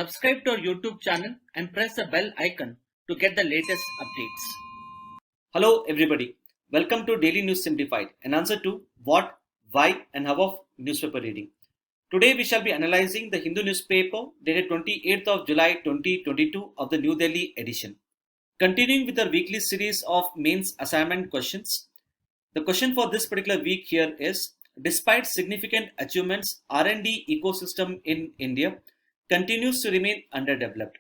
Subscribe to our YouTube channel and press the bell icon to get the latest updates. Hello everybody, welcome to Daily News Simplified, an answer to what, why and how of newspaper reading. Today we shall be analyzing the Hindu newspaper dated 28th of July 2022 of the New Delhi edition. Continuing with our weekly series of mains assignment questions, the question for this particular week here is, despite significant achievements, R&D ecosystem in India continues to remain underdeveloped.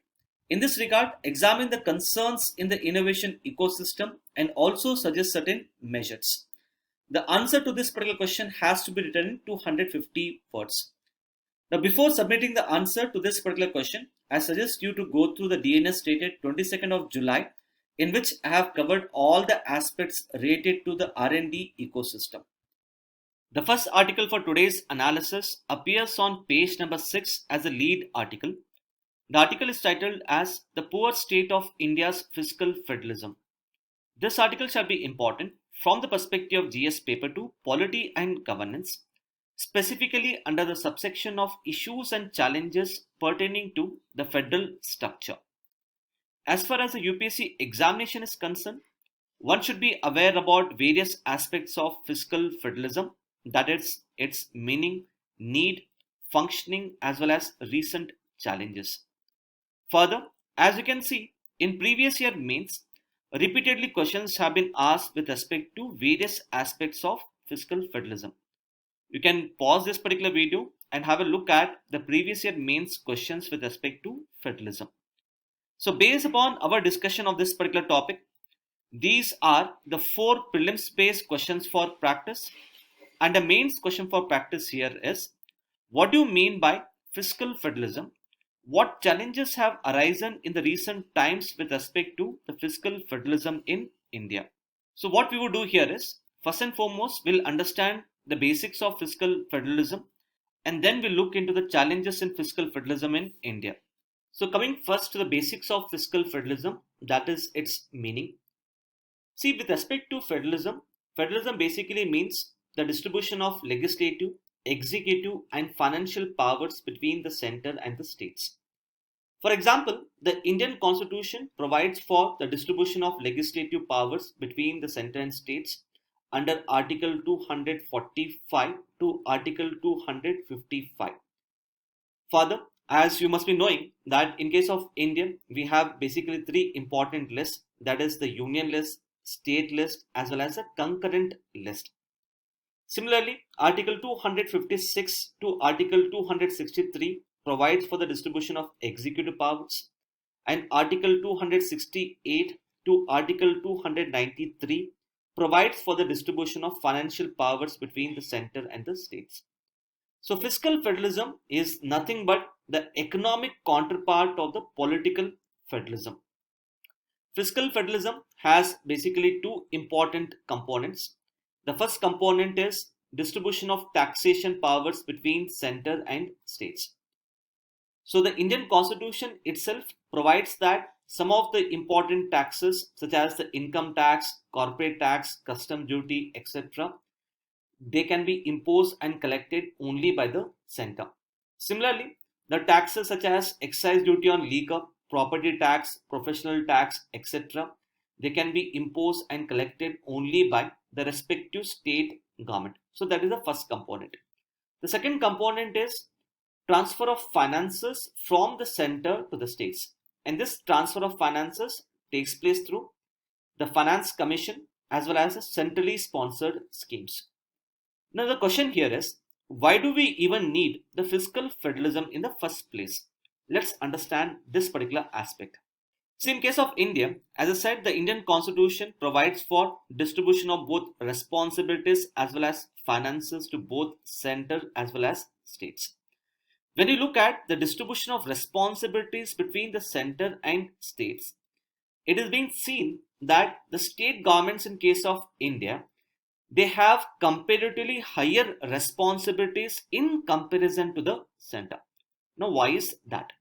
In this regard, examine the concerns in the innovation ecosystem and also suggest certain measures. The answer to this particular question has to be written in 250 words. Now, before submitting the answer to this particular question, I suggest you to go through the DNS dated 22nd of July, in which I have covered all the aspects related to the R&D ecosystem. The first article for today's analysis appears on page number 6 as a lead article. The article is titled as The Poor State of India's Fiscal Federalism. This article shall be important from the perspective of GS Paper 2, Polity and Governance, specifically under the subsection of issues and challenges pertaining to the federal structure. As far as the UPSC examination is concerned, one should be aware about various aspects of fiscal federalism, that is, its meaning, need, functioning, as well as recent challenges. Further, as you can see, in previous year mains, repeatedly questions have been asked with respect to various aspects of fiscal federalism. You can pause this particular video and have a look at the previous year mains questions with respect to federalism. So based upon our discussion of this particular topic, these are the 4 prelims based questions for practice. And the mains question for practice here is, what do you mean by fiscal federalism? What challenges have arisen in the recent times with respect to the fiscal federalism in India? So what we will do here is, first and foremost, we'll understand the basics of fiscal federalism, and then we'll look into the challenges in fiscal federalism in India. So coming first to the basics of fiscal federalism, that is its meaning. See, with respect to federalism, federalism basically means the distribution of legislative, executive and financial powers between the center and the states. For example, the Indian Constitution provides for the distribution of legislative powers between the center and states under Article 245 to Article 255. Further, as you must be knowing that in case of India, we have basically 3 important lists, that is the union list, state list as well as a concurrent list. Similarly, Article 256 to Article 263 provides for the distribution of executive powers, and Article 268 to Article 293 provides for the distribution of financial powers between the center and the states. So fiscal federalism is nothing but the economic counterpart of the political federalism. Fiscal federalism has basically 2 important components. The first component is distribution of taxation powers between center and states. So the Indian Constitution itself provides that some of the important taxes such as the income tax, corporate tax, custom duty, etc., they can be imposed and collected only by the center. Similarly, the taxes such as excise duty on liquor, property tax, professional tax, etc., they can be imposed and collected only by the respective state government. So that is the first component. The second component is transfer of finances from the center to the states. And this transfer of finances takes place through the Finance Commission as well as centrally sponsored schemes. Now the question here is, why do we even need the fiscal federalism in the first place? Let's understand this particular aspect. See, in case of India, as I said, the Indian Constitution provides for distribution of both responsibilities as well as finances to both center as well as states. When you look at the distribution of responsibilities between the center and states, it is being seen that the state governments in case of India, they have comparatively higher responsibilities in comparison to the center. Now, why is that?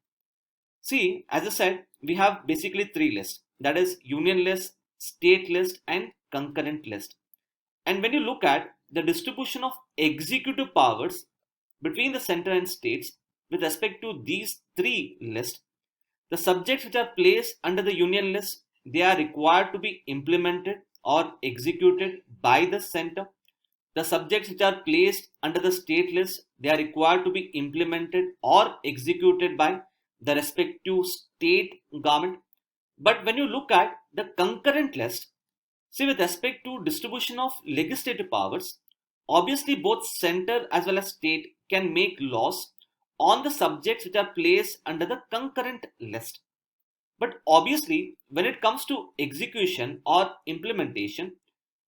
See, as I said, we have basically 3 lists, that is union list, state list and concurrent list. And when you look at the distribution of executive powers between the center and states, with respect to these three lists, the subjects which are placed under the union list, they are required to be implemented or executed by the center. The subjects which are placed under the state list, they are required to be implemented or executed by the respective state government. But when you look at the concurrent list, see, with respect to distribution of legislative powers, obviously both center as well as state can make laws on the subjects which are placed under the concurrent list. But obviously, when it comes to execution or implementation,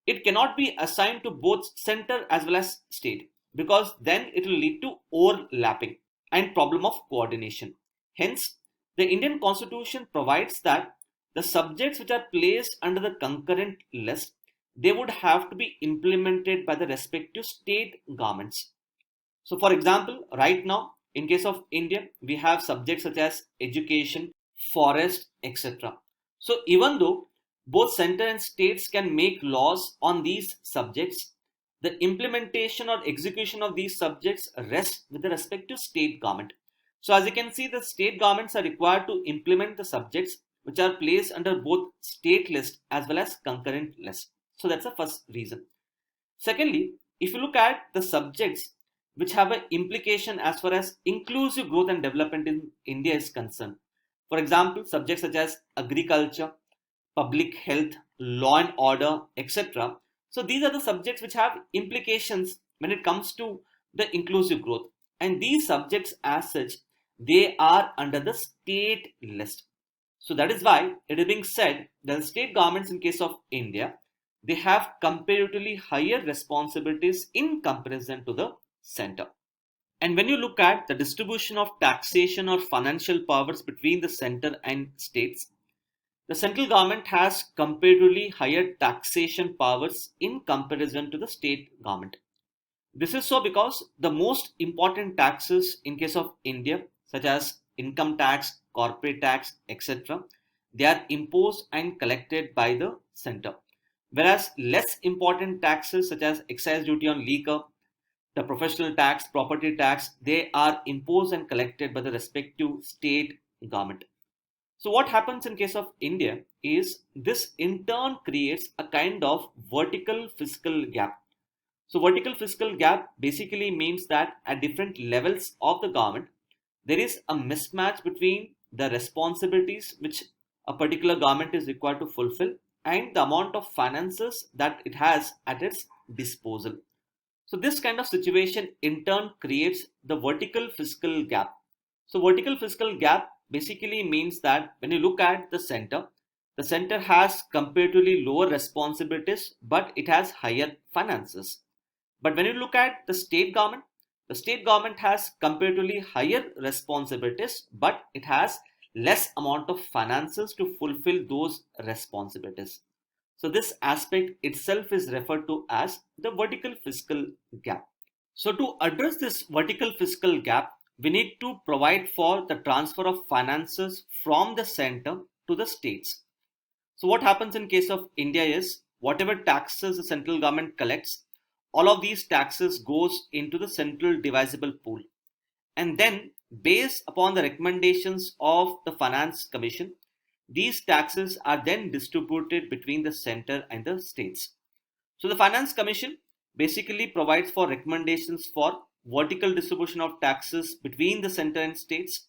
it cannot be assigned to both center as well as state, because then it will lead to overlapping and problem of coordination. Hence, the Indian Constitution provides that the subjects which are placed under the concurrent list, they would have to be implemented by the respective state governments. So for example, right now, in case of India, we have subjects such as education, forest, etc. So even though both center and states can make laws on these subjects, the implementation or execution of these subjects rests with the respective state government. So as you can see, the state governments are required to implement the subjects which are placed under both state list as well as concurrent list. So that's the first reason. Secondly, if you look at the subjects which have an implication as far as inclusive growth and development in India is concerned, for example, subjects such as agriculture, public health, law and order, etc. So these are the subjects which have implications when it comes to the inclusive growth. And these subjects as such, they are under the state list. So that is why it is being said that the state governments in case of India, they have comparatively higher responsibilities in comparison to the center. And when you look at the distribution of taxation or financial powers between the center and states, the central government has comparatively higher taxation powers in comparison to the state government. This is so because the most important taxes in case of India, such as income tax, corporate tax, etc., they are imposed and collected by the center. Whereas less important taxes such as excise duty on liquor, the professional tax, property tax, they are imposed and collected by the respective state government. So what happens in case of India is this in turn creates a kind of vertical fiscal gap. So vertical fiscal gap basically means that at different levels of the government, there is a mismatch between the responsibilities which a particular government is required to fulfill and the amount of finances that it has at its disposal. So this kind of situation in turn creates the vertical fiscal gap. So vertical fiscal gap basically means that when you look at the center has comparatively lower responsibilities, but it has higher finances. But when you look at the state government has comparatively higher responsibilities, but it has less amount of finances to fulfill those responsibilities. So this aspect itself is referred to as the vertical fiscal gap. So to address this vertical fiscal gap, we need to provide for the transfer of finances from the center to the states. So what happens in case of India is whatever taxes the central government collects, all of these taxes goes into the central divisible pool. And then based upon the recommendations of the Finance Commission, these taxes are then distributed between the center and the states. So the Finance Commission basically provides for recommendations for vertical distribution of taxes between the center and states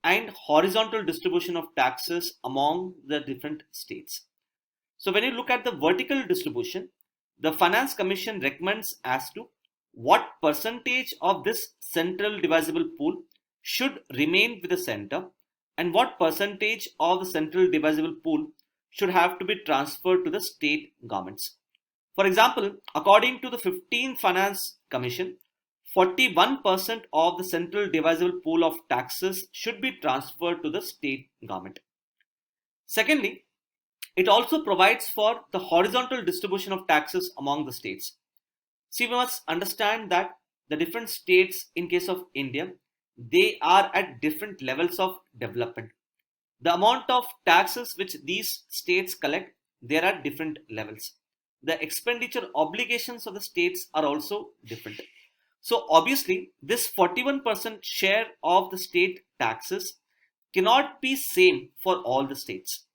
and horizontal distribution of taxes among the different states. So when you look at the vertical distribution, the Finance Commission recommends as to what percentage of this central divisible pool should remain with the center and what percentage of the central divisible pool should have to be transferred to the state governments. For example, according to the 15th Finance Commission, 41% of the central divisible pool of taxes should be transferred to the state government. Secondly, it also provides for the horizontal distribution of taxes among the states. See, we must understand that the different states in case of India, they are at different levels of development. The amount of taxes which these states collect, they are at different levels. The expenditure obligations of the states are also different. So obviously this 41% share of the state taxes cannot be same for all the states.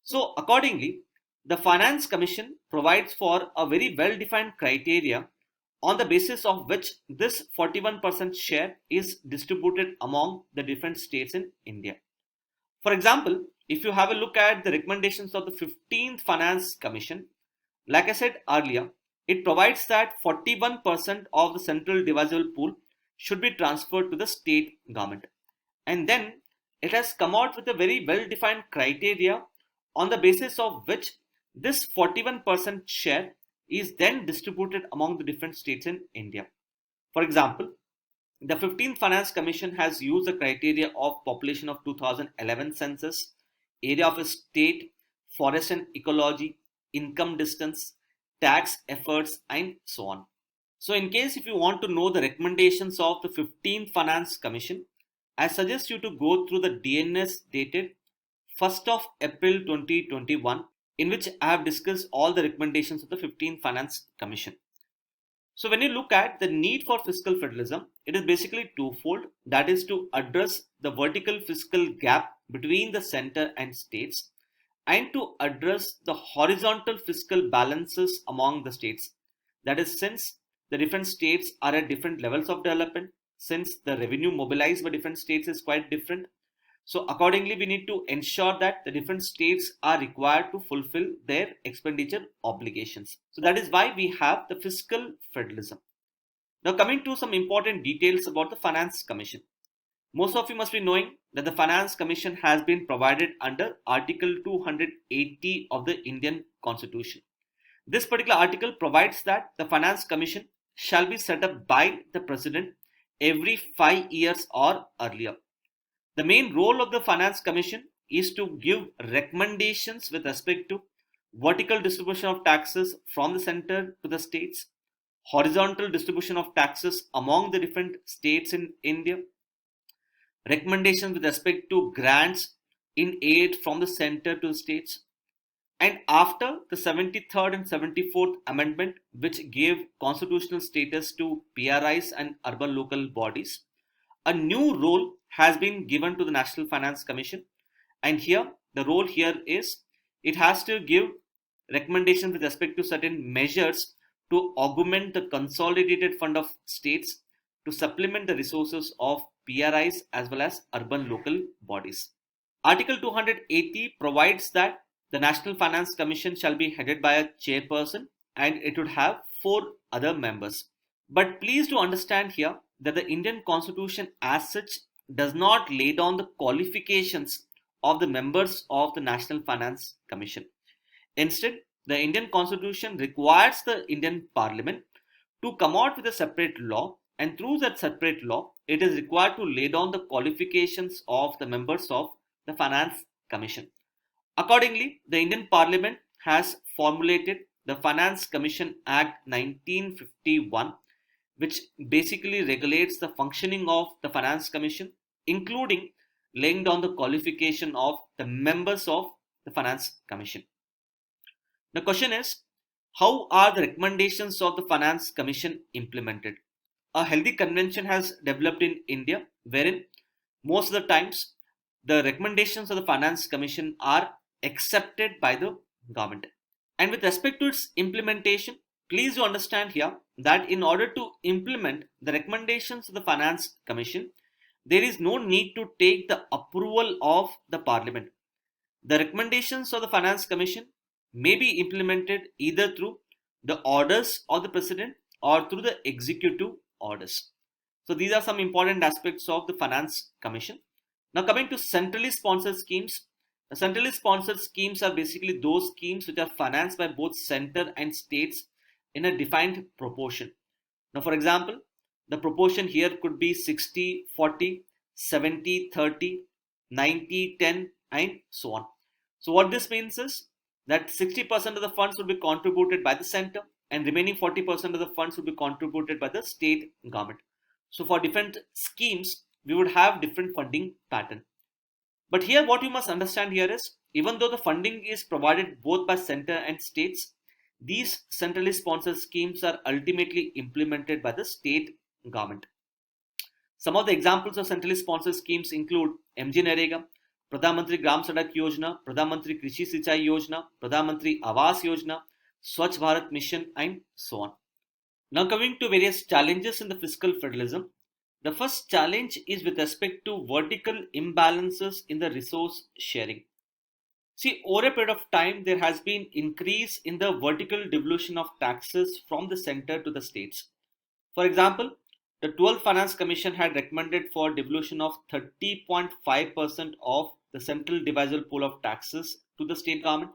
So accordingly, the Finance Commission provides for a very well-defined criteria on the basis of which this 41% share is distributed among the different states in India. For example, if you have a look at the recommendations of the 15th Finance Commission, like I said earlier, it provides that 41% of the central divisible pool should be transferred to the state government. And then it has come out with a very well-defined criteria on the basis of which this 41% share is then distributed among the different states in India. For example, the 15th Finance Commission has used the criteria of population of 2011 census, area of a state, forest and ecology, income distance, tax efforts, and so on. So in case if you want to know the recommendations of the 15th Finance Commission, I suggest you to go through the DNS dated 1st of April 2021, in which I have discussed all the recommendations of the 15th Finance Commission. So when you look at the need for fiscal federalism, it is basically twofold. That is to address the vertical fiscal gap between the center and states, and to address the horizontal fiscal balances among the states. That is, since the different states are at different levels of development, since the revenue mobilized by different states is quite different. So accordingly, we need to ensure that the different states are required to fulfill their expenditure obligations. So that is why we have the fiscal federalism. Now coming to some important details about the Finance Commission. Most of you must be knowing that the Finance Commission has been provided under Article 280 of the Indian Constitution. This particular article provides that the Finance Commission shall be set up by the President every 5 years or earlier. The main role of the Finance Commission is to give recommendations with respect to vertical distribution of taxes from the center to the states, horizontal distribution of taxes among the different states in India, recommendations with respect to grants in aid from the center to the states, and after the 73rd and 74th Amendment, which gave constitutional status to PRIs and urban local bodies, a new role has been given to the National Finance Commission. And here, the role here is, it has to give recommendations with respect to certain measures to augment the consolidated fund of states to supplement the resources of PRIs as well as urban local bodies. Article 280 provides that the National Finance Commission shall be headed by a chairperson and it would have 4 other members. But please do understand here that the Indian Constitution as such does not lay down the qualifications of the members of the National Finance Commission. Instead, the Indian Constitution requires the Indian Parliament to come out with a separate law, and through that separate law, it is required to lay down the qualifications of the members of the Finance Commission. Accordingly, the Indian Parliament has formulated the Finance Commission Act 1951, which basically regulates the functioning of the Finance Commission, including laying down the qualification of the members of the Finance Commission. The question is, how are the recommendations of the Finance Commission implemented? A healthy convention has developed in India, wherein most of the times the recommendations of the Finance Commission are accepted by the government. And with respect to its implementation, please do understand here that in order to implement the recommendations of the Finance Commission, there is no need to take the approval of the Parliament. The recommendations of the Finance Commission may be implemented either through the orders of the President or through the executive orders. So these are some important aspects of the Finance Commission. Now coming to centrally sponsored schemes. The centrally sponsored schemes are basically those schemes which are financed by both center and states in a defined proportion. Now for example, the proportion here could be 60, 40, 70, 30, 90, 10 and so on. So what this means is that 60% of the funds will be contributed by the center and remaining 40% of the funds will be contributed by the state government. So for different schemes, we would have different funding pattern. But here what you must understand here is, even though the funding is provided both by center and states, these centrally sponsored schemes are ultimately implemented by the state government. Some of the examples of centrally sponsored schemes include MG Narega, Pradhan Mantri Gram Sadak Yojana, Pradhan Mantri Krishi Sinchai Yojana, Pradhan Mantri Awas Yojana, Swachh Bharat Mission, and so on. Now coming to various challenges in the fiscal federalism. The first challenge is with respect to vertical imbalances in the resource sharing. See, over a period of time, there has been increase in the vertical devolution of taxes from the center to the states. For example, the 12th Finance Commission had recommended for devolution of 30.5% of the central divisible pool of taxes to the state government.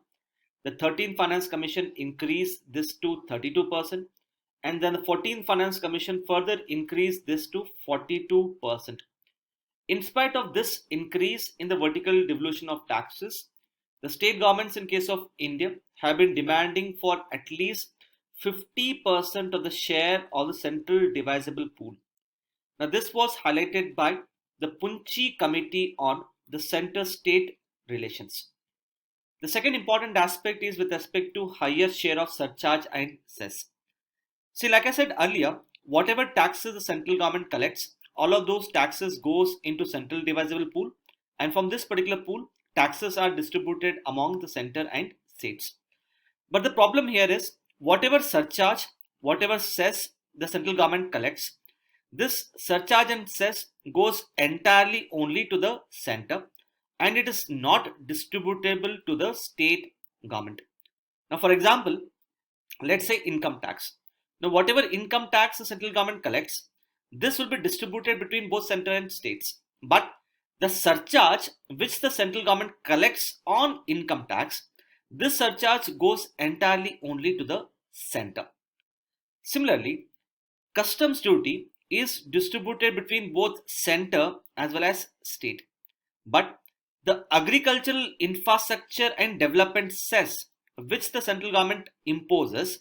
The 13th Finance Commission increased this to 32%. And then the 14th Finance Commission further increased this to 42%. In spite of this increase in the vertical devolution of taxes, the state governments in case of India have been demanding for at least 50% of the share of the central divisible pool. Now this was highlighted by the Punchi Committee on the Center-State Relations. The second important aspect is with respect to higher share of surcharge and cess. See, like I said earlier, whatever taxes the central government collects, all of those taxes goes into central divisible pool, and from this particular pool, taxes are distributed among the center and states. But the problem here is, whatever surcharge, whatever cess the central government collects, this surcharge and cess goes entirely only to the center, and it is not distributable to the state government. Now, for example, let's say income tax. Now, whatever income tax the central government collects, this will be distributed between both center and states. But the surcharge which the central government collects on income tax, this surcharge goes entirely only to the center. Similarly, customs duty is distributed between both center as well as state. But the agricultural infrastructure and development cess which the central government imposes,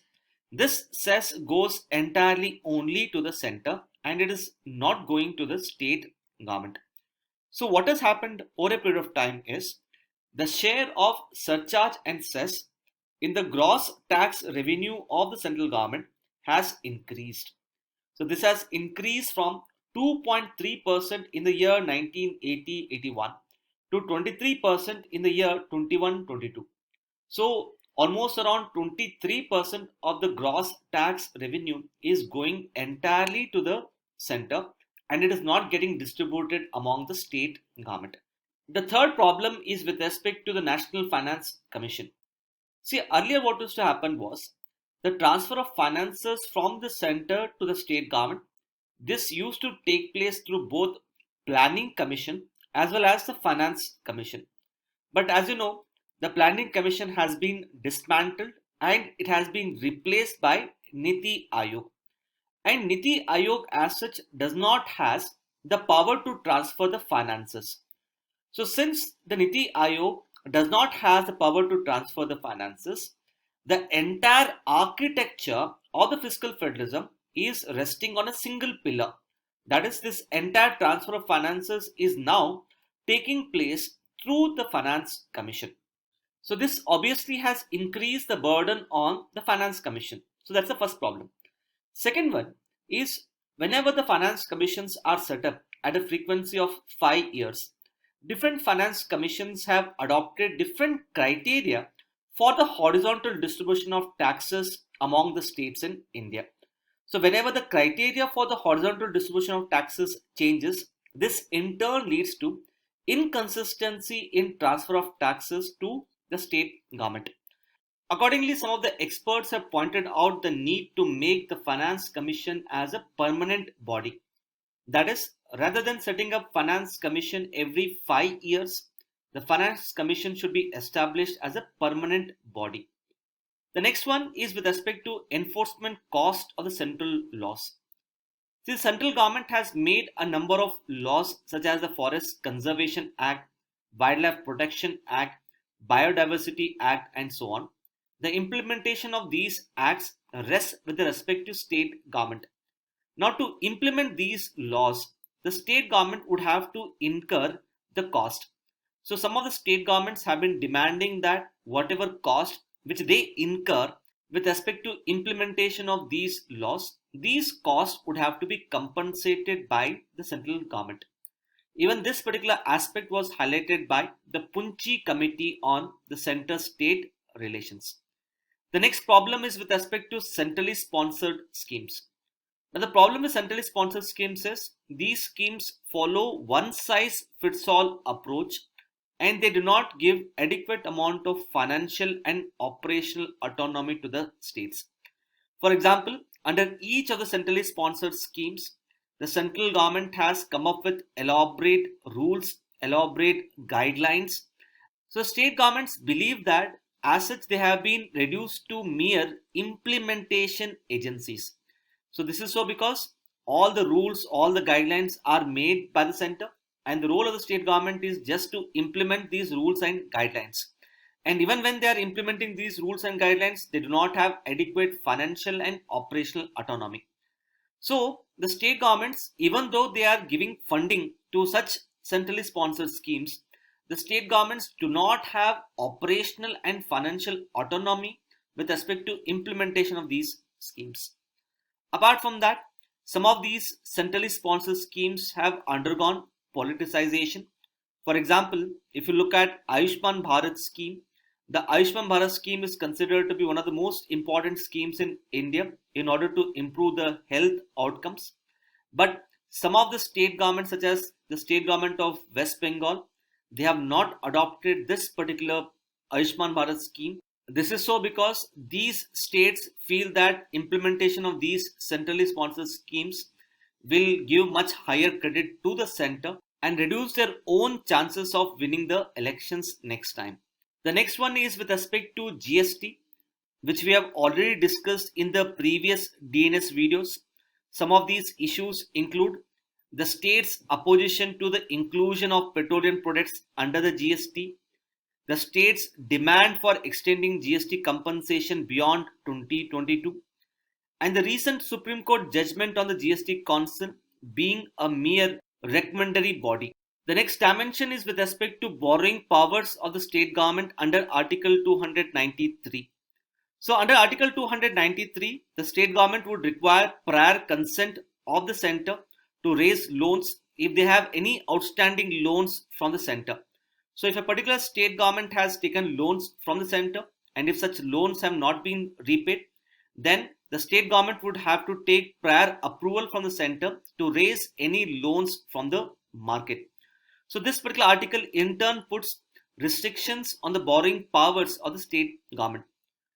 this cess goes entirely only to the center and it is not going to the state government. So what has happened over a period of time is the share of surcharge and cess in the gross tax revenue of the central government has increased. So this has increased from 2.3% in the year 1980-81 to 23% in the year 21-22. So almost around 23% of the gross tax revenue is going entirely to the center and it is not getting distributed among the state government. The third problem is with respect to the National Finance Commission. See, earlier what used to happen was the transfer of finances from the center to the state government. This used to take place through both Planning Commission as well as the Finance Commission. But as you know, the Planning Commission has been dismantled and it has been replaced by Niti Aayog. And Niti Aayog as such does not have the power to transfer the finances. So since the Niti Aayog does not have the power to transfer the finances, the entire architecture of the fiscal federalism is resting on a single pillar. That is, this entire transfer of finances is now taking place through the Finance Commission. So this obviously has increased the burden on the Finance Commission. So that's the first problem. Second one is whenever the Finance Commissions are set up at a frequency of 5 years, different Finance Commissions have adopted different criteria for the horizontal distribution of taxes among the states in India. So whenever the criteria for the horizontal distribution of taxes changes, this in turn leads to inconsistency in transfer of taxes to the state government. Accordingly, some of the experts have pointed out the need to make the Finance Commission as a permanent body. That is, rather than setting up Finance Commission every 5 years, the Finance Commission should be established as a permanent body. The next one is with respect to enforcement cost of the central laws. The central government has made a number of laws such as the Forest Conservation Act, Wildlife Protection Act, Biodiversity Act and so on. The implementation of these acts rests with the respective state government. Now to implement these laws, the state government would have to incur the cost. So some of the state governments have been demanding that whatever cost which they incur, with respect to implementation of these laws, these costs would have to be compensated by the central government. Even this particular aspect was highlighted by the Punchi Committee on the Center-State Relations. The next problem is with respect to centrally sponsored schemes. Now, the problem with centrally sponsored schemes is these schemes follow one-size-fits-all approach, and they do not give adequate amount of financial and operational autonomy to the states. For example, under each of the centrally sponsored schemes, the central government has come up with elaborate rules, elaborate guidelines. So state governments believe that as such they have been reduced to mere implementation agencies. So this is so because all the rules, all the guidelines are made by the center, and the role of the state government is just to implement these rules and guidelines. And even when they are implementing these rules and guidelines, they do not have adequate financial and operational autonomy. So the state governments, even though they are giving funding to such centrally sponsored schemes, the state governments do not have operational and financial autonomy with respect to implementation of these schemes. Apart from that, some of these centrally sponsored schemes have undergone politicization. For example, if you look at Ayushman Bharat scheme, the Ayushman Bharat scheme is considered to be one of the most important schemes in India in order to improve the health outcomes. But some of the state governments, such as the state government of West Bengal, they have not adopted this particular Ayushman Bharat scheme. This is so because these states feel that implementation of these centrally sponsored schemes will give much higher credit to the center and reduce their own chances of winning the elections next time. The next one is with respect to GST, which we have already discussed in the previous DNS videos. Some of these issues include the state's opposition to the inclusion of petroleum products under the GST, the state's demand for extending GST compensation beyond 2022, and the recent Supreme Court judgment on the GST Council being a mere recommendatory body. The next dimension is with respect to borrowing powers of the state government under Article 293. So under Article 293, the state government would require prior consent of the center to raise loans if they have any outstanding loans from the center. So if a particular state government has taken loans from the center, and if such loans have not been repaid, then the state government would have to take prior approval from the center to raise any loans from the market. So this particular article in turn puts restrictions on the borrowing powers of the state government.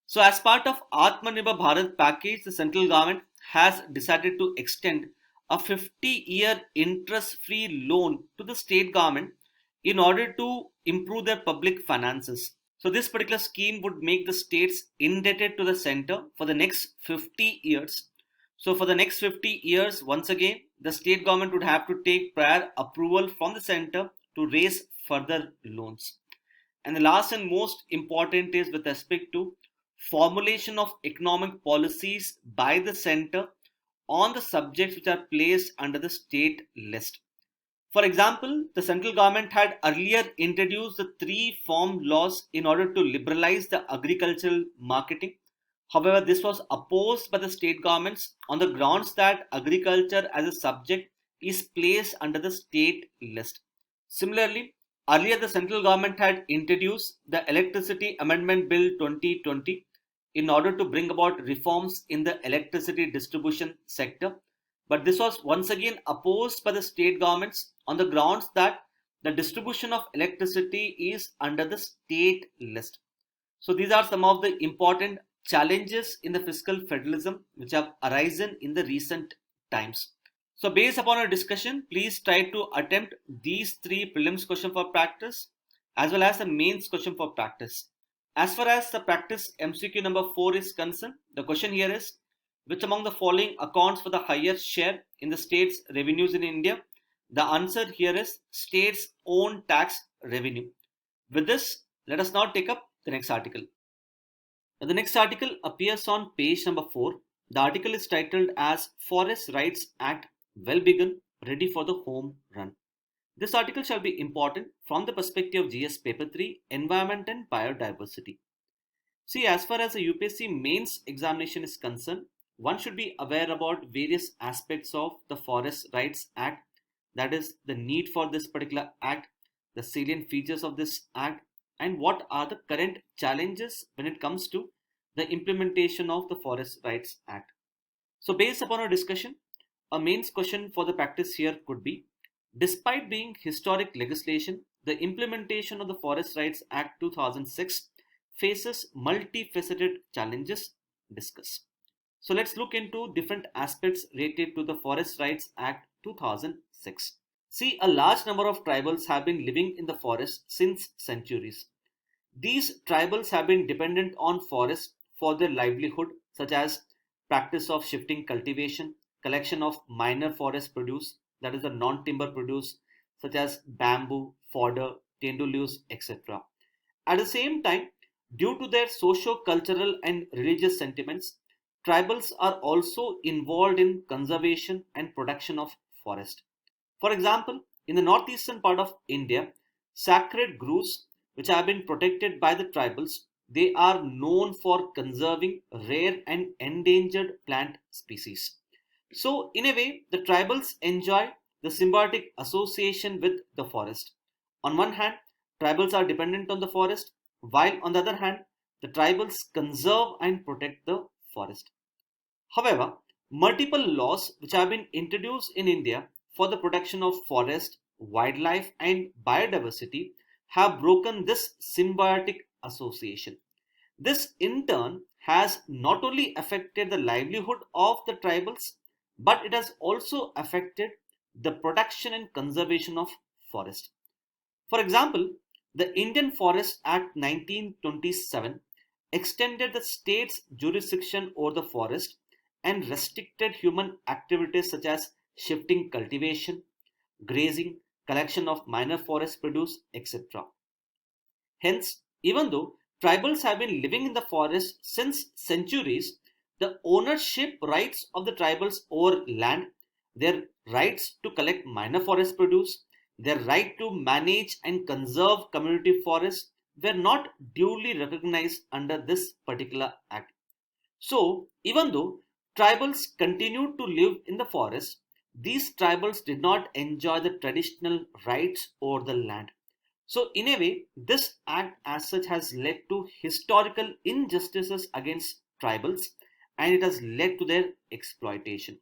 So as part of Atmanirbhar Bharat package, the central government has decided to extend a 50-year interest-free loan to the state government in order to improve their public finances. So this particular scheme would make the states indebted to the center for the next 50 years. So for the next 50 years, once again, the state government would have to take prior approval from the center to raise further loans. And the last and most important is with respect to formulation of economic policies by the center on the subjects which are placed under the state list. For example, the central government had earlier introduced the 3 farm laws in order to liberalize the agricultural marketing. However, this was opposed by the state governments on the grounds that agriculture as a subject is placed under the state list. Similarly, earlier the central government had introduced the Electricity Amendment Bill 2020 in order to bring about reforms in the electricity distribution sector. But this was once again opposed by the state governments on the grounds that the distribution of electricity is under the state list. So these are some of the important challenges in the fiscal federalism which have arisen in the recent times. So based upon our discussion, please try to attempt these 3 prelims question for practice as well as the mains question for practice. As far as the practice MCQ number 4 is concerned, the question here is, which among the following accounts for the highest share in the state's revenues in India? The answer here is state's own tax revenue. With this, let us now take up the next article. Now, the next article appears on page number 4. The article is titled as Forest Rights Act Well Begun, Ready for the Home Run. This article shall be important from the perspective of GS Paper 3, Environment and Biodiversity. See, as far as the UPSC mains examination is concerned, one should be aware about various aspects of the Forest Rights Act, that is, the need for this particular act, the salient features of this act, and what are the current challenges when it comes to the implementation of the Forest Rights Act. So, based upon our discussion, a mains question for the practice here could be: despite being historic legislation, the implementation of the Forest Rights Act 2006 faces multifaceted challenges. Discuss. So let's look into different aspects related to the Forest Rights Act 2006. See, a large number of tribals have been living in the forest since centuries. These tribals have been dependent on forests for their livelihood, such as practice of shifting cultivation, collection of minor forest produce, that is the non-timber produce, such as bamboo, fodder, tendu leaves, etc. At the same time, due to their socio-cultural and religious sentiments, tribals are also involved in conservation and protection of forest. For example, in the northeastern part of India, sacred groves which have been protected by the tribals, they are known for conserving rare and endangered plant species. So, in a way, the tribals enjoy the symbiotic association with the forest. On one hand, tribals are dependent on the forest, while on the other hand, the tribals conserve and protect the forest. However, multiple laws which have been introduced in India for the protection of forest, wildlife and biodiversity have broken this symbiotic association. This in turn has not only affected the livelihood of the tribals, but it has also affected the protection and conservation of forest. For example, the Indian Forest Act 1927 extended the state's jurisdiction over the forest and restricted human activities such as shifting cultivation, grazing, collection of minor forest produce, etc. Hence, even though tribals have been living in the forest since centuries, the ownership rights of the tribals over land, their rights to collect minor forest produce, their right to manage and conserve community forests were not duly recognized under this particular act. So, even though tribals continued to live in the forest, these tribals did not enjoy the traditional rights over the land. So, in a way, this act as such has led to historical injustices against tribals and it has led to their exploitation.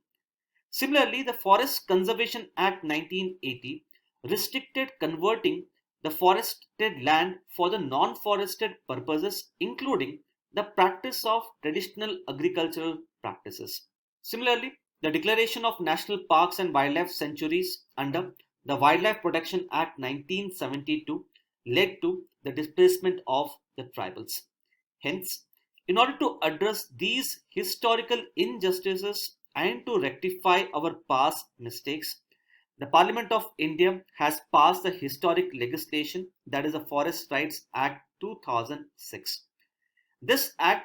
Similarly, the Forest Conservation Act 1980 restricted converting the forested land for the non-forested purposes, including the practice of traditional agricultural practices. Similarly, the declaration of national parks and wildlife sanctuaries under the Wildlife Protection Act 1972 led to the displacement of the tribals. Hence, in order to address these historical injustices and to rectify our past mistakes, the Parliament of India has passed the historic legislation, that is the Forest Rights Act 2006. This act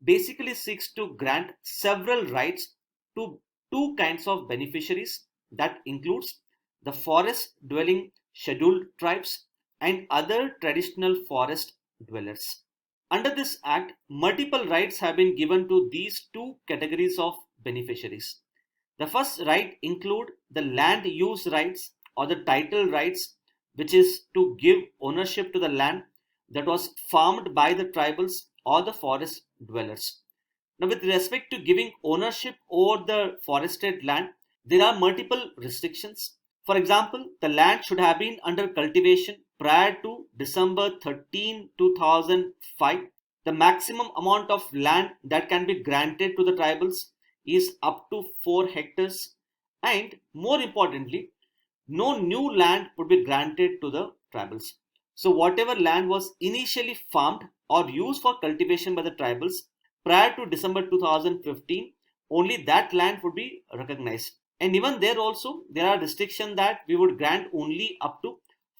basically seeks to grant several rights to two kinds of beneficiaries, that includes the forest dwelling scheduled tribes and other traditional forest dwellers. Under this act, multiple rights have been given to these two categories of beneficiaries. The first right include the land use rights or the title rights, which is to give ownership to the land that was farmed by the tribals or the forest dwellers. Now, with respect to giving ownership over the forested land, there are multiple restrictions. For example, the land should have been under cultivation prior to December 13, 2005. The maximum amount of land that can be granted to the tribals is up to 4 hectares, and more importantly, no new land would be granted to the tribals. So whatever land was initially farmed or used for cultivation by the tribals prior to December 2015, only that land would be recognized. And even there also, there are restrictions that we would grant only up to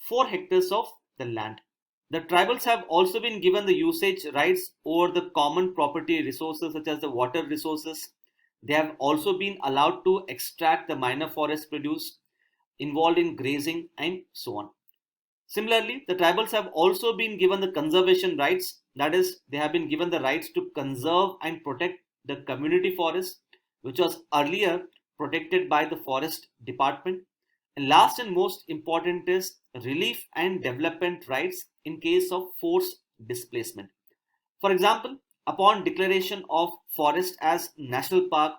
4 hectares of the land. The tribals have also been given the usage rights over the common property resources such as the water resources. They have also been allowed to extract the minor forest produce involved in grazing and so on. Similarly, the tribals have also been given the conservation rights That is, they have been given the rights to conserve and protect the community forest, which was earlier protected by the forest department. And last and most important is relief and development rights in case of forced displacement. For example, upon declaration of forest as national park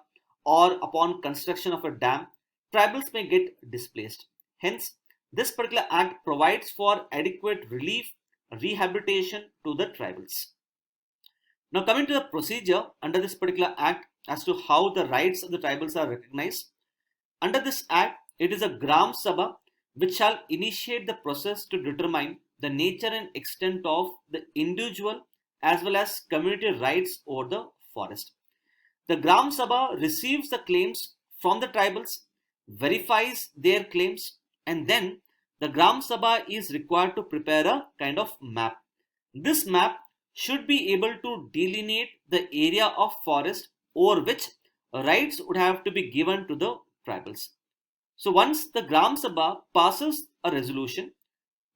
or upon construction of a dam, tribals may get displaced. Hence, this particular act provides for adequate relief, rehabilitation to the tribals. Now coming to the procedure under this particular act as to how the rights of the tribals are recognized. Under this act, it is a Gram Sabha which shall initiate the process to determine the nature and extent of the individual as well as community rights over the forest. The Gram Sabha receives the claims from the tribals, verifies their claims, and then the Gram Sabha is required to prepare a kind of map. This map should be able to delineate the area of forest over which rights would have to be given to the tribals. So once the Gram Sabha passes a resolution,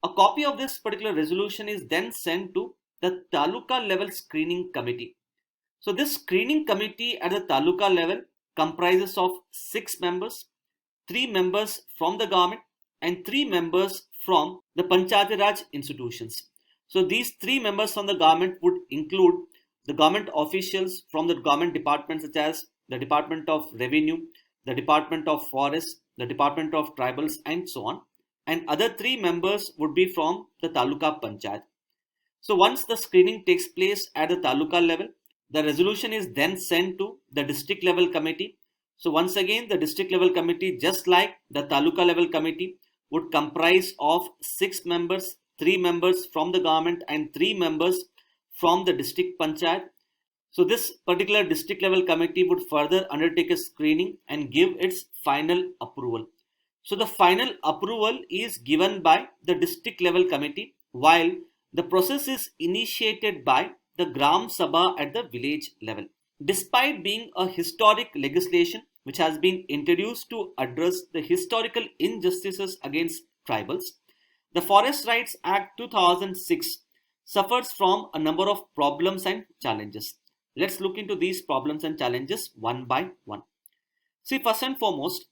a copy of this particular resolution is then sent to the Taluka level screening committee. So this screening committee at the Taluka level comprises of 6 members, 3 members from the government and 3 members from the Panchayati Raj institutions. So these 3 members from the government would include the government officials from the government departments such as the Department of Revenue, the Department of Forests, the Department of Tribals and so on. And other 3 members would be from the Taluka Panchayat. So once the screening takes place at the Taluka level, the resolution is then sent to the district level committee. So once again, the district level committee, just like the Taluka level committee, would comprise of 6 members, 3 members from the government and 3 members from the district panchayat. So this particular district level committee would further undertake a screening and give its final approval. So the final approval is given by the district level committee while the process is initiated by the Gram Sabha at the village level. Despite being a historic legislation which has been introduced to address the historical injustices against tribals, the Forest Rights Act 2006 suffers from a number of problems and challenges. Let's look into these problems and challenges one by one. See, first and foremost,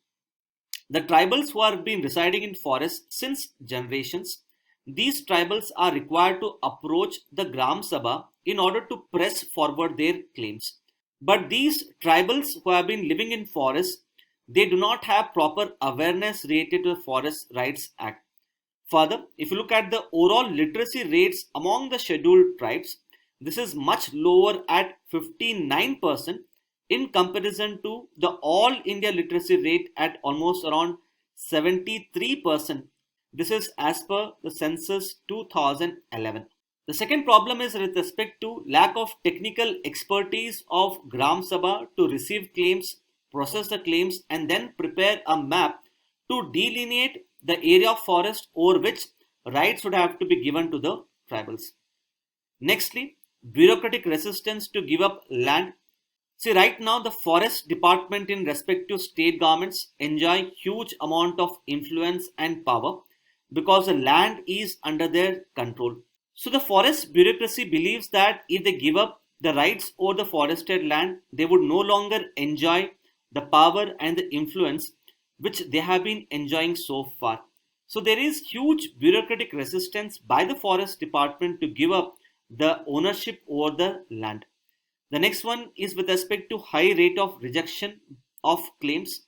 the tribals who have been residing in forests since generations, these tribals are required to approach the Gram Sabha in order to press forward their claims. But these tribals who have been living in forests, they do not have proper awareness related to the Forest Rights Act. Further, if you look at the overall literacy rates among the scheduled tribes, this is much lower at 59% in comparison to the all India literacy rate at almost around 73%. This is as per the census 2011. The second problem is with respect to lack of technical expertise of Gram Sabha to receive claims, process the claims and then prepare a map to delineate the area of forest over which rights would have to be given to the tribals. Nextly, bureaucratic resistance to give up land. See, right now the forest department in respect to state governments enjoy huge amount of influence and power because the land is under their control. So the forest bureaucracy believes that if they give up the rights over the forested land, they would no longer enjoy the power and the influence which they have been enjoying so far. So there is huge bureaucratic resistance by the forest department to give up the ownership over the land. The next one is with respect to high rate of rejection of claims.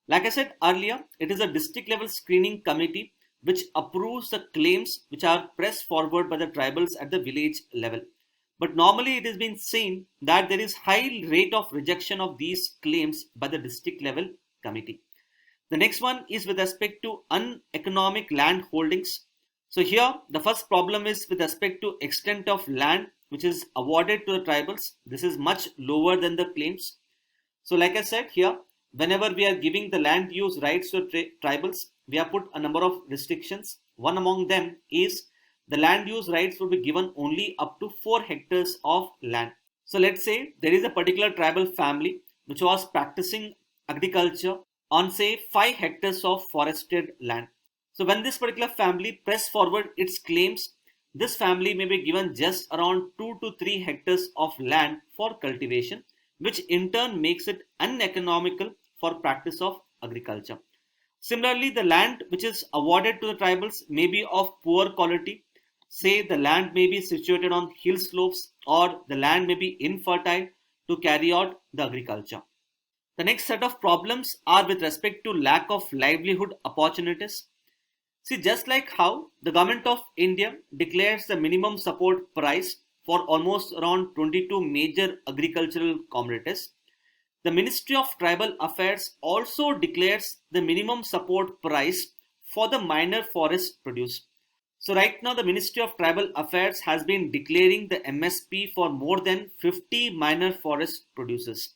Like I said earlier, it is a district level screening committee which approves the claims which are pressed forward by the tribals at the village level. But normally it has been seen that there is high rate of rejection of these claims by the district level committee. The next one is with respect to uneconomic land holdings. So here the first problem is with respect to extent of land which is awarded to the tribals. This is much lower than the claims. So like I said here, whenever we are giving the land use rights to tribals, we have put a number of restrictions. One among them is the land use rights will be given only up to 4 hectares of land. So let's say there is a particular tribal family which was practicing agriculture on say 5 hectares of forested land. So when this particular family press forward its claims, this family may be given just around 2 to 3 hectares of land for cultivation, which in turn makes it uneconomical for practice of agriculture. Similarly, the land which is awarded to the tribals may be of poor quality. Say the land may be situated on hill slopes, or the land may be infertile to carry out the agriculture. The next set of problems are with respect to lack of livelihood opportunities. See, just like how the government of India declares the minimum support price for almost around 22 major agricultural commodities, the Ministry of Tribal Affairs also declares the minimum support price for the minor forest produce. So right now the Ministry of Tribal Affairs has been declaring the MSP for more than 50 minor forest producers.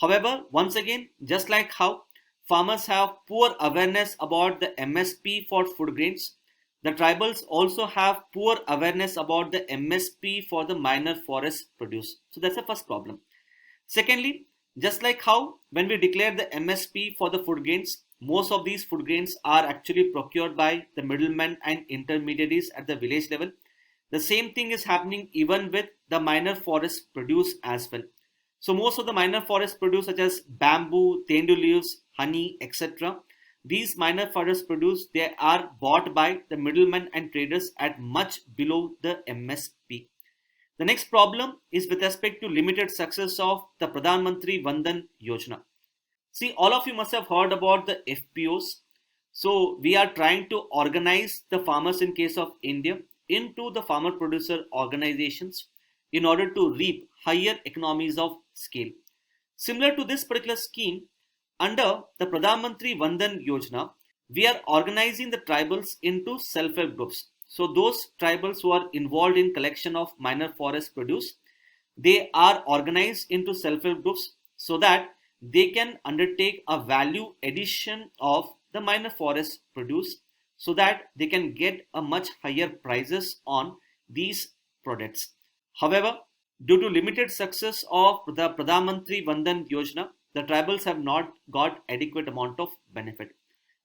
However, once again, just like how farmers have poor awareness about the MSP for food grains, the tribals also have poor awareness about the MSP for the minor forest produce. So that's the first problem. Secondly, just like how when we declare the MSP for the food grains, most of these food grains are actually procured by the middlemen and intermediaries at the village level. The same thing is happening even with the minor forest produce as well. So most of the minor forest produce such as bamboo, tendu leaves, honey, etc. These minor forest produce, they are bought by the middlemen and traders at much below the MSP. The next problem is with respect to limited success of the Pradhan Mantri Vandan Yojana. See, all of you must have heard about the FPOs. So we are trying to organize the farmers in case of India into the farmer producer organizations in order to reap higher economies of scale. Similar to this particular scheme, under the Pradhan Mantri Vandan Yojana, we are organizing the tribals into self-help groups. So those tribals who are involved in collection of minor forest produce, they are organized into self-help groups so that they can undertake a value addition of the minor forest produce so that they can get a much higher prices on these products. However, due to limited success of the Pradhan Mantri Vandan Yojana, the tribals have not got adequate amount of benefit.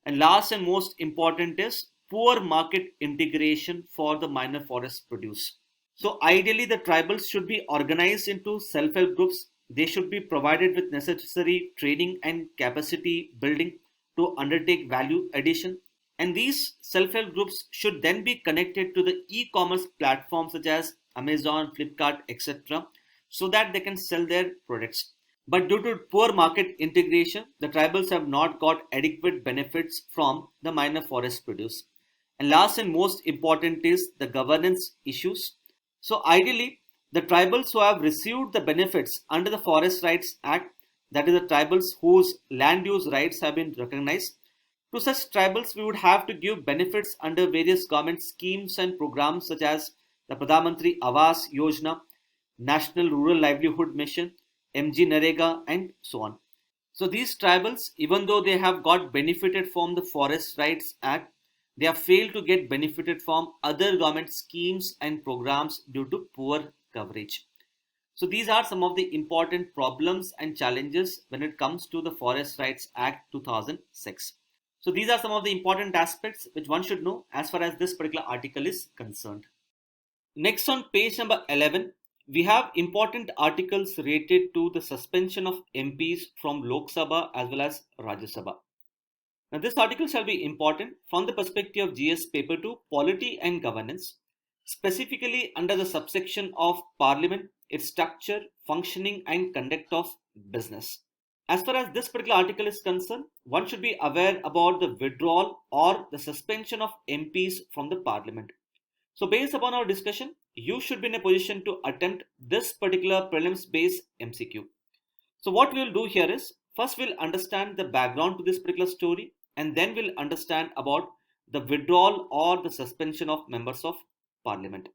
And last and most important is poor market integration for the minor forest produce. So ideally the tribals should be organized into self-help groups. They should be provided with necessary training and capacity building to undertake value addition. And these self-help groups should then be connected to the e-commerce platforms such as Amazon, Flipkart, etc. so that they can sell their products. But due to poor market integration, the tribals have not got adequate benefits from the minor forest produce. And last and most important is the governance issues. So ideally, the tribals who have received the benefits under the Forest Rights Act, that is the tribals whose land use rights have been recognized, to such tribals we would have to give benefits under various government schemes and programs such as the Pradhan Mantri RAU'S Yojana, National Rural Livelihood Mission, MG Narega, and so on. So these tribals, even though they have got benefited from the Forest Rights Act, they have failed to get benefited from other government schemes and programs due to poor coverage. So these are some of the important problems and challenges when it comes to the Forest Rights Act 2006. So these are some of the important aspects which one should know as far as this particular article is concerned. Next, on page number 11, we have important articles related to the suspension of MPs from Lok Sabha as well as Rajya Sabha. Now this article shall be important from the perspective of GS paper 2 Polity and Governance, specifically under the subsection of Parliament, its structure, functioning and conduct of business. As far as this particular article is concerned, one should be aware about the withdrawal or the suspension of MPs from the Parliament. So based upon our discussion, you should be in a position to attempt this particular prelims based MCQ. So what we will do here is, first we'll understand the background to this particular story, and then we'll understand about the withdrawal or the suspension of members of Parliament.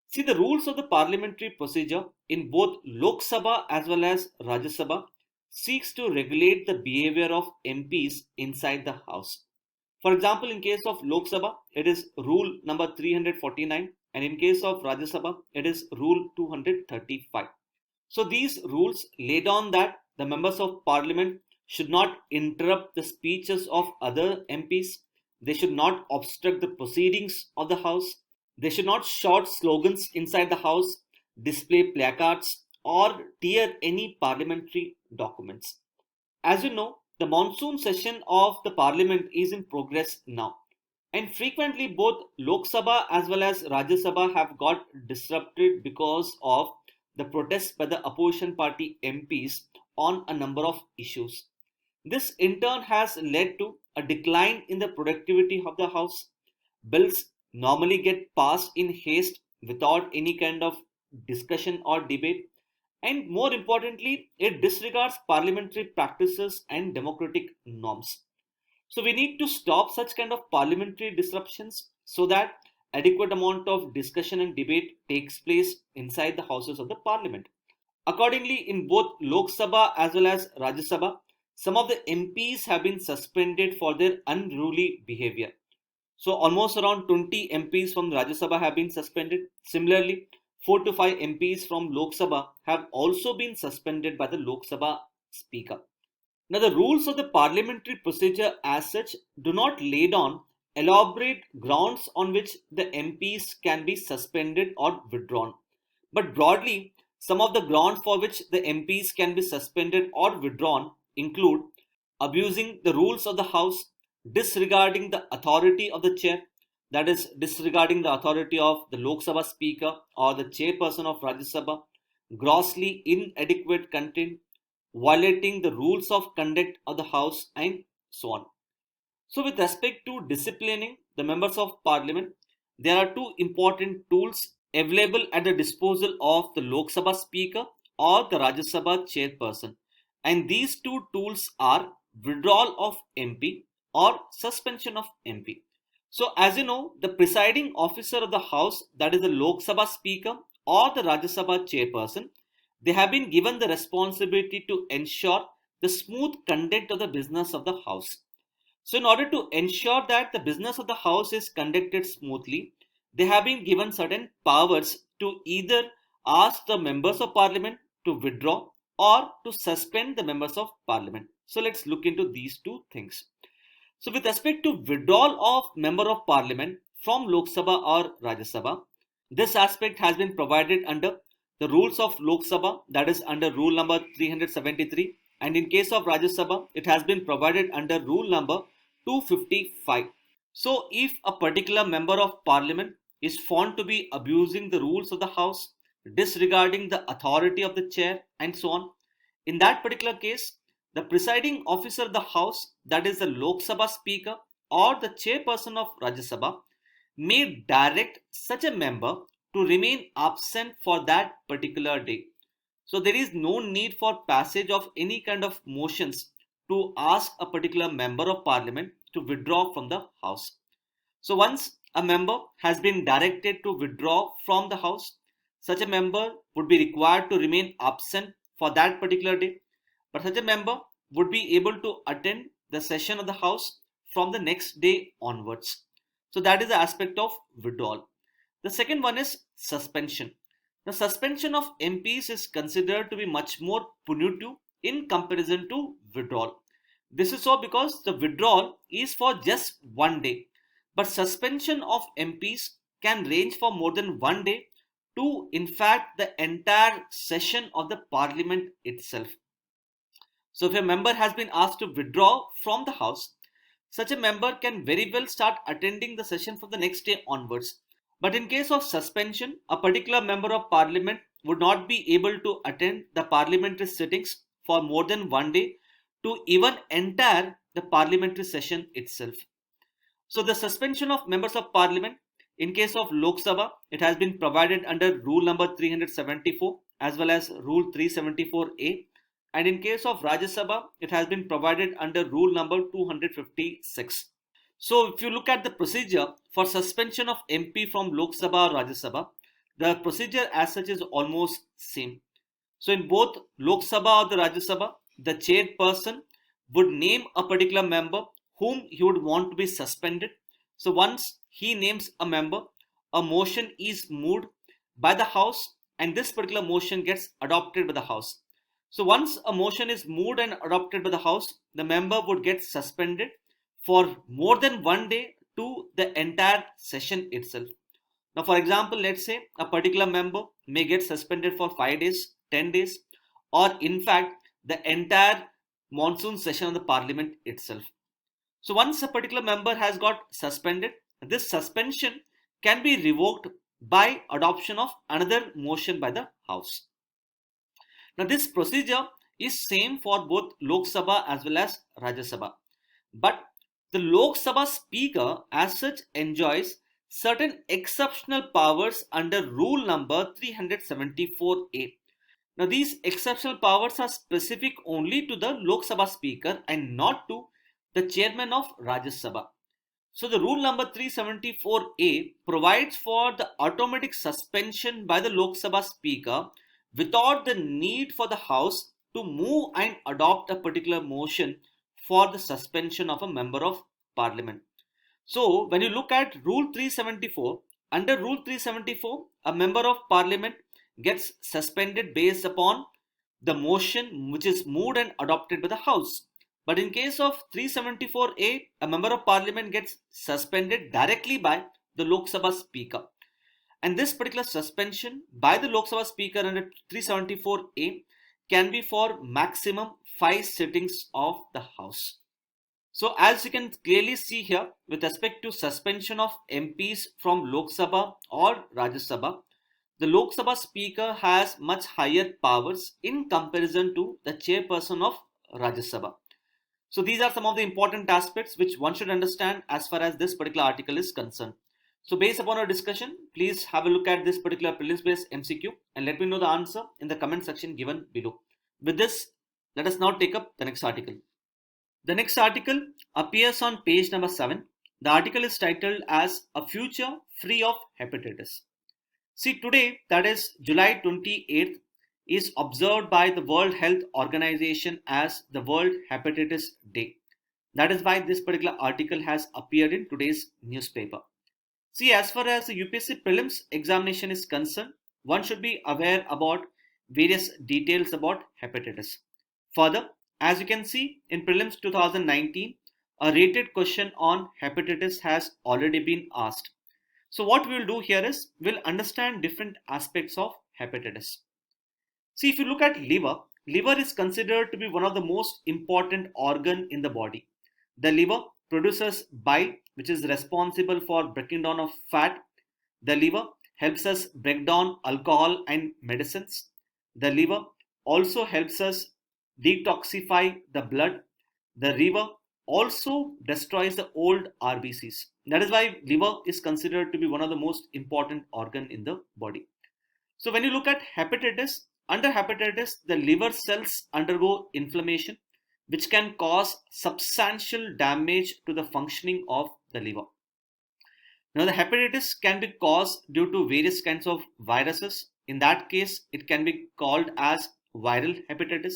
See, the rules of the parliamentary procedure in both Lok Sabha as well as Rajya Sabha seeks to regulate the behavior of MPs inside the House. For example, in case of Lok Sabha, it is rule number 349, and in case of Rajya Sabha, it is rule 235. So these rules lay down that the members of Parliament should not interrupt the speeches of other MPs. They should not obstruct the proceedings of the House. They should not shout slogans inside the house, display placards, or tear any parliamentary documents. As you know, the monsoon session of the parliament is in progress now, and frequently both Lok Sabha as well as Rajya Sabha have got disrupted because of the protests by the opposition party MPs on a number of issues. This in turn has led to a decline in the productivity of the House. Bills normally get passed in haste without any kind of discussion or debate, and more importantly, it disregards parliamentary practices and democratic norms. So we need to stop such kind of parliamentary disruptions so that adequate amount of discussion and debate takes place inside the houses of the parliament. Accordingly, in both Lok Sabha as well as Rajya Sabha, some of the MPs have been suspended for their unruly behavior. So almost around 20 MPs from Rajya Sabha have been suspended. Similarly, 4 to 5 MPs from Lok Sabha have also been suspended by the Lok Sabha Speaker. Now, the rules of the parliamentary procedure as such do not lay down elaborate grounds on which the MPs can be suspended or withdrawn. But broadly, some of the grounds for which the MPs can be suspended or withdrawn include abusing the rules of the House, disregarding the authority of the chair, that is, disregarding the authority of the Lok Sabha Speaker or the chairperson of Rajya Sabha, grossly inadequate content, violating the rules of conduct of the House, and so on. So, with respect to disciplining the members of Parliament, there are two important tools available at the disposal of the Lok Sabha Speaker or the Rajya Sabha Chairperson, and these two tools are withdrawal of MP or suspension of MP. So, as you know, the presiding officer of the House, that is the Lok Sabha Speaker or the Rajya Sabha Chairperson, they have been given the responsibility to ensure the smooth conduct of the business of the House. So, in order to ensure that the business of the House is conducted smoothly, they have been given certain powers to either ask the members of Parliament to withdraw or to suspend the members of Parliament. So, let's look into these two things. So, with respect to withdrawal of member of Parliament from Lok Sabha or Rajya Sabha, this aspect has been provided under the rules of Lok Sabha, that is under rule number 373, and in case of Rajya Sabha, it has been provided under rule number 255. So, if a particular member of Parliament is found to be abusing the rules of the House, disregarding the authority of the chair, and so on, in that particular case, the presiding officer of the House, that is the Lok Sabha Speaker or the chairperson of Rajya Sabha, may direct such a member to remain absent for that particular day. So there is no need for passage of any kind of motions to ask a particular member of Parliament to withdraw from the House. So once a member has been directed to withdraw from the House, such a member would be required to remain absent for that particular day, but such a member would be able to attend the session of the House from the next day onwards. So that is the aspect of withdrawal. The second one is suspension. The suspension of MPs is considered to be much more punitive in comparison to withdrawal. This is so because the withdrawal is for just one day, but suspension of MPs can range for more than one day to, in fact, the entire session of the Parliament itself. So if a member has been asked to withdraw from the House, such a member can very well start attending the session from the next day onwards. But in case of suspension, a particular member of Parliament would not be able to attend the parliamentary sittings for more than one day to even enter the parliamentary session itself. So the suspension of members of Parliament, in case of Lok Sabha, it has been provided under rule number 374 as well as rule 374A. And in case of Rajya Sabha, it has been provided under rule number 256. So if you look at the procedure for suspension of MP from Lok Sabha or Rajya Sabha, the procedure as such is almost same. So in both Lok Sabha or the Rajya Sabha, the chairperson would name a particular member whom he would want to be suspended. So once he names a member, a motion is moved by the House and this particular motion gets adopted by the House. So once a motion is moved and adopted by the House, the member would get suspended for more than one day to the entire session itself. Now, for example, let's say a particular member may get suspended for 5 days, 10 days, or in fact, the entire monsoon session of the parliament itself. So once a particular member has got suspended, this suspension can be revoked by adoption of another motion by the House. Now this procedure is same for both Lok Sabha as well as Rajya Sabha. But the Lok Sabha Speaker as such enjoys certain exceptional powers under rule number 374A. Now these exceptional powers are specific only to the Lok Sabha Speaker and not to the chairman of Rajya Sabha. So the rule number 374A provides for the automatic suspension by the Lok Sabha Speaker without the need for the House to move and adopt a particular motion for the suspension of a member of parliament. So when you look at rule 374, under rule 374, a member of parliament gets suspended based upon the motion which is moved and adopted by the House. But in case of 374A, a member of parliament gets suspended directly by the Lok Sabha Speaker. And this particular suspension by the Lok Sabha Speaker under 374A can be for maximum 5 sittings of the House. So as you can clearly see here, with respect to suspension of MPs from Lok Sabha or Rajya Sabha, the Lok Sabha Speaker has much higher powers in comparison to the chairperson of Rajya Sabha. So these are some of the important aspects which one should understand as far as this particular article is concerned. So based upon our discussion, please have a look at this particular prelims based MCQ and let me know the answer in the comment section given below. With this, let us now take up the next article. The next article appears on page number 7. The article is titled as A Future Free of Hepatitis. See, today, that is July 28th, is observed by the World Health Organization as the World Hepatitis Day. That is why this particular article has appeared in today's newspaper. See, as far as the UPSC Prelims examination is concerned, one should be aware about various details about hepatitis. Further, as you can see in Prelims 2019, a rated question on hepatitis has already been asked. So what we will do here is, we'll understand different aspects of hepatitis. See, if you look at liver, liver is considered to be one of the most important organ in the body. The liver produces bile, which is responsible for breaking down of fat. The liver helps us break down alcohol and medicines. The liver also helps us detoxify the blood. The liver also destroys the old RBCs. That is why liver is considered to be one of the most important organ in the body. So when you look at hepatitis, under hepatitis, the liver cells undergo inflammation, which can cause substantial damage to the functioning of the liver. Now, the hepatitis can be caused due to various kinds of viruses. In that case, it can be called as viral hepatitis.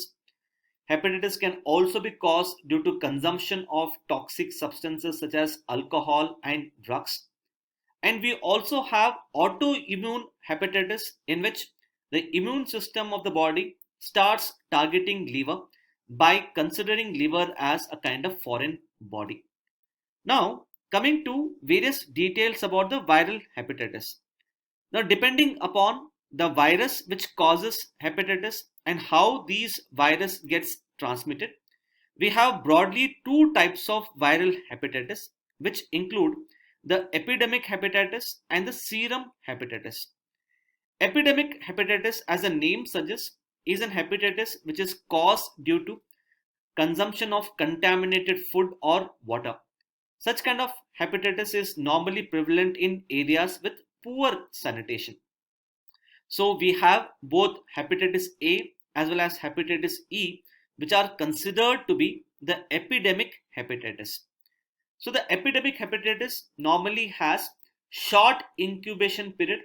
Hepatitis can also be caused due to consumption of toxic substances such as alcohol and drugs. And we also have autoimmune hepatitis, in which the immune system of the body starts targeting liver by considering liver as a kind of foreign body. Now, coming to various details about the viral hepatitis. Now, depending upon the virus which causes hepatitis and how these virus gets transmitted, we have broadly two types of viral hepatitis, which include the epidemic hepatitis and the serum hepatitis. Epidemic hepatitis, as the name suggests, is an hepatitis which is caused due to consumption of contaminated food or water. Such kind of hepatitis is normally prevalent in areas with poor sanitation. So we have both hepatitis A as well as hepatitis E, which are considered to be the epidemic hepatitis. So the epidemic hepatitis normally has short incubation period.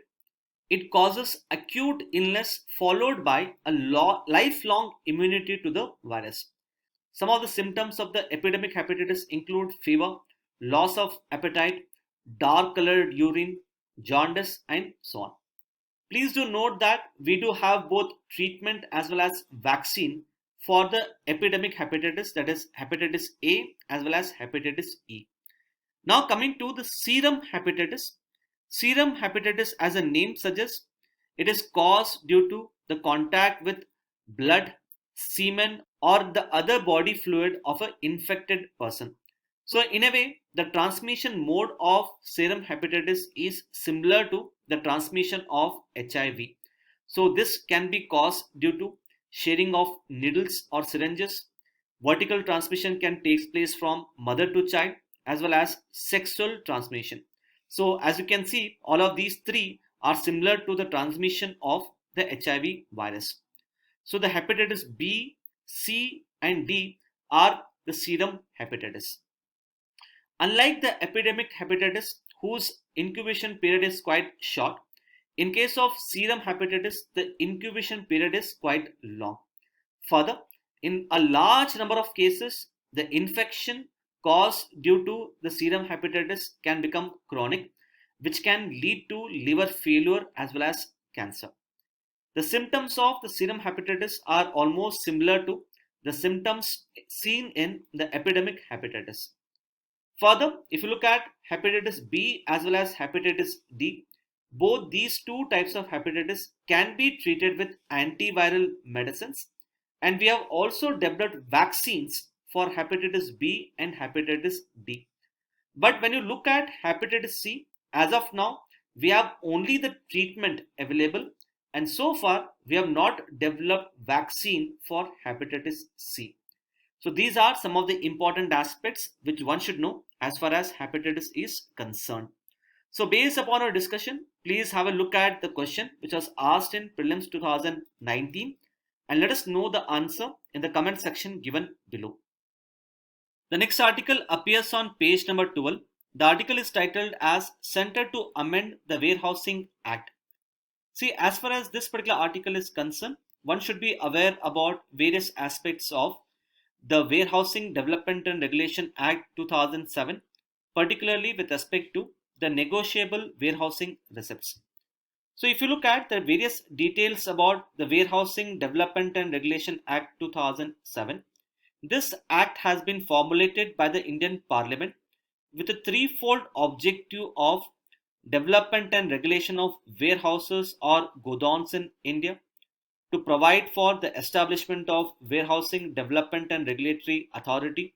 It causes acute illness followed by a lifelong immunity to the virus. Some of the symptoms of the epidemic hepatitis include fever, loss of appetite, dark colored urine, jaundice, and so on. Please do note that we do have both treatment as well as vaccine for the epidemic hepatitis, that is hepatitis A as well as hepatitis E. Now coming to the serum hepatitis. Serum hepatitis, as the name suggests, it is caused due to the contact with blood, semen, or the other body fluid of an infected person. So in a way, the transmission mode of serum hepatitis is similar to the transmission of HIV. So this can be caused due to sharing of needles or syringes. Vertical transmission can take place from mother to child, as well as sexual transmission. So as you can see, all of these three are similar to the transmission of the HIV virus. So the hepatitis B, C and D are the serum hepatitis. Unlike the epidemic hepatitis, whose incubation period is quite short, in case of serum hepatitis, the incubation period is quite long. Further, in a large number of cases, the infection caused due to the serum hepatitis can become chronic, which can lead to liver failure as well as cancer. The symptoms of the serum hepatitis are almost similar to the symptoms seen in the epidemic hepatitis. Further, if you look at hepatitis B as well as hepatitis D, both these two types of hepatitis can be treated with antiviral medicines, and we have also developed vaccines for hepatitis B and hepatitis D. But when you look at hepatitis C, as of now, we have only the treatment available, and so far we have not developed vaccine for hepatitis C. So these are some of the important aspects which one should know as far as hepatitis is concerned. So based upon our discussion, please have a look at the question which was asked in Prelims 2019 and let us know the answer in the comment section given below. The next article appears on page number 12. The article is titled as Center to Amend the Warehousing Act. See, as far as this particular article is concerned, one should be aware about various aspects of the Warehousing Development and Regulation Act 2007, particularly with respect to the negotiable warehousing receipts. So if you look at the various details about the Warehousing Development and Regulation Act 2007, this act has been formulated by the Indian Parliament with a threefold objective of development and regulation of warehouses or godowns in India, to provide for the establishment of Warehousing Development and Regulatory Authority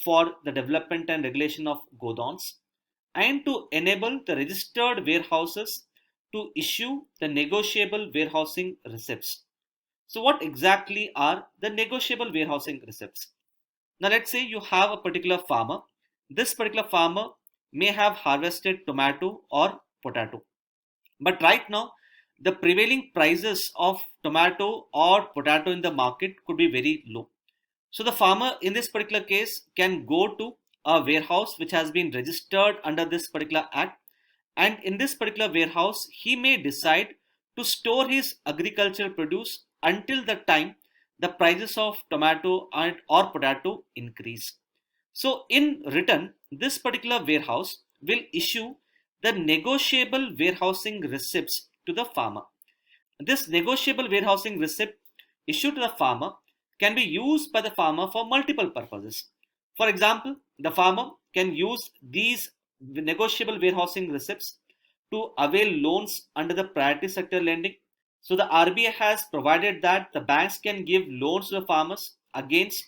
for the development and regulation of godowns, and to enable the registered warehouses to issue the negotiable warehousing receipts. So what exactly are the negotiable warehousing receipts? Now let's say you have a particular farmer. This particular farmer may have harvested tomato or potato. But right now, the prevailing prices of tomato or potato in the market could be very low. So the farmer in this particular case can go to a warehouse which has been registered under this particular act, and in this particular warehouse he may decide to store his agricultural produce until the time the prices of tomato or potato increase. So in return, this particular warehouse will issue the negotiable warehousing receipts to the farmer. This negotiable warehousing receipt issued to the farmer can be used by the farmer for multiple purposes. For example, the farmer can use these negotiable warehousing receipts to avail loans under the priority sector lending. So the RBI has provided that the banks can give loans to the farmers against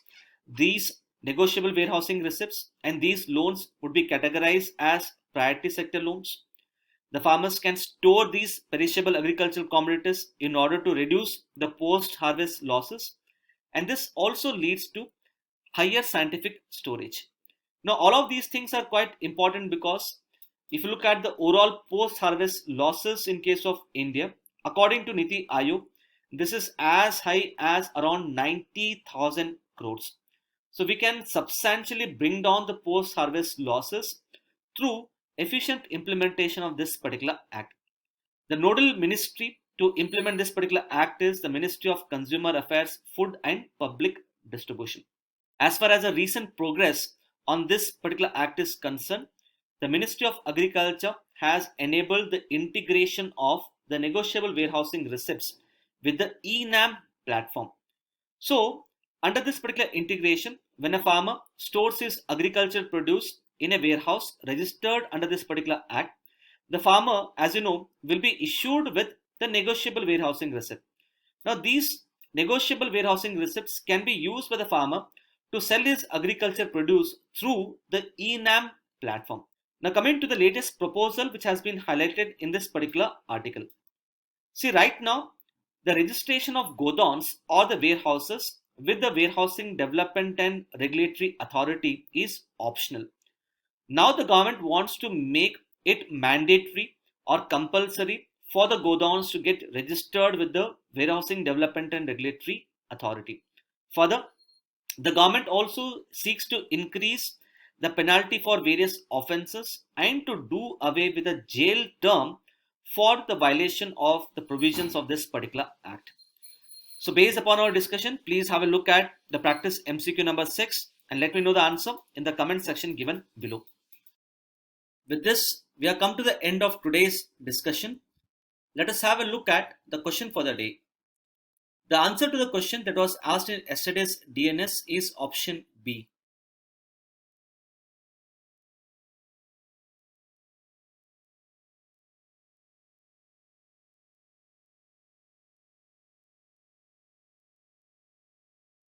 these negotiable warehousing receipts, and these loans would be categorized as priority sector loans. The farmers can store these perishable agricultural commodities in order to reduce the post-harvest losses, and this also leads to higher scientific storage. Now all of these things are quite important because if you look at the overall post-harvest losses in case of India, according to Niti Aayog, this is as high as around 90,000 crores. So we can substantially bring down the post-harvest losses through efficient implementation of this particular act. The nodal ministry to implement this particular act is the Ministry of Consumer Affairs, Food and Public Distribution. As far as the recent progress on this particular act is concerned, the Ministry of Agriculture has enabled the integration of the negotiable warehousing receipts with the eNAM platform. So under this particular integration, when a farmer stores his agricultural produce in a warehouse registered under this particular act, the farmer, as you know, will be issued with the negotiable warehousing receipt. Now, these negotiable warehousing receipts can be used by the farmer to sell his agriculture produce through the eNAM platform. Now, coming to the latest proposal which has been highlighted in this particular article. See, right now, the registration of godowns or the warehouses with the Warehousing Development and Regulatory Authority is optional. Now, the government wants to make it mandatory or compulsory for the godowns to get registered with the Warehousing Development and Regulatory Authority. Further, the government also seeks to increase the penalty for various offences and to do away with a jail term for the violation of the provisions of this particular act. So based upon our discussion, please have a look at the practice MCQ number 6 and let me know the answer in the comment section given below. With this, we have come to the end of today's discussion. Let us have a look at the question for the day. The answer to the question that was asked in yesterday's DNS is option B.